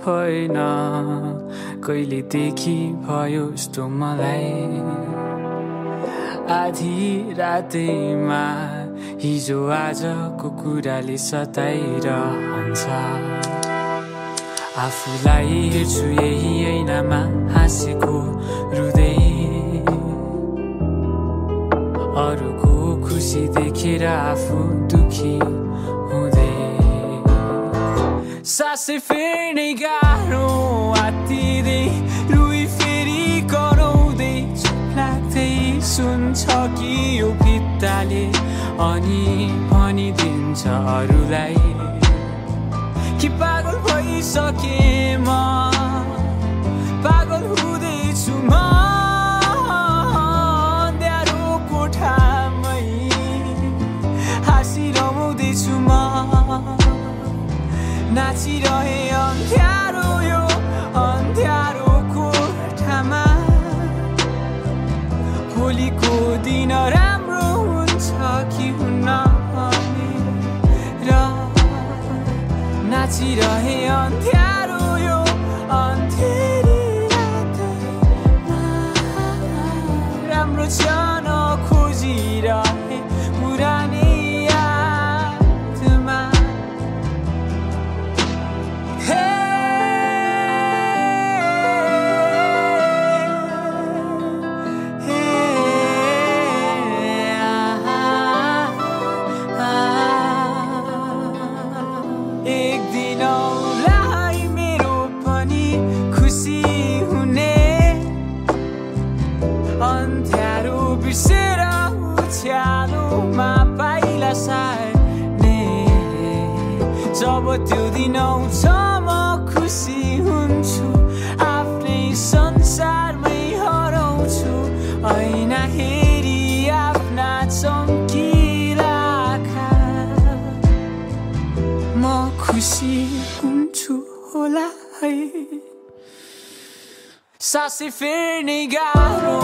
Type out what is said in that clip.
भएन कहिलेदेखि भयो यस्तो मलाई आधी रातैमा हिजो आजको कुराले सताइरहन्छ आफूलाई हेर्छु यही ऐनामा हाँसेको रुँदै अरूको खुसी देखेर आफू दुखी हुँदै सासै फेर्ने गाह्रो आत्तिँदै रुई फेरि कराउँदै चुप लाग्दै सुन्छ कि यो भित्ताले अनि भनिदिन्छ अरूलाई कि पागल भइसके म पागल हुँदैछु म अँध्यारो कोठामै हाँसिरहँदैछु म नाचिरहे अँध्यारो यो अँध्यारो कोठामा भोलिको दिन राम्रो हुन्छ कि हुन्न भनेर नाचिरहे अँध्यारो यो अँधेरी रातैमा राम्रो क्षण खोजिरहे पुरानै जब त्यो दिन आउँछ म खुसी हुन्छु आफ्नै संसारमै हराउँछु ऐना हेरी आफ्ना चम्किला आँखा म खुसी हुन्छु होला है सासै फेर्ने गाह्रो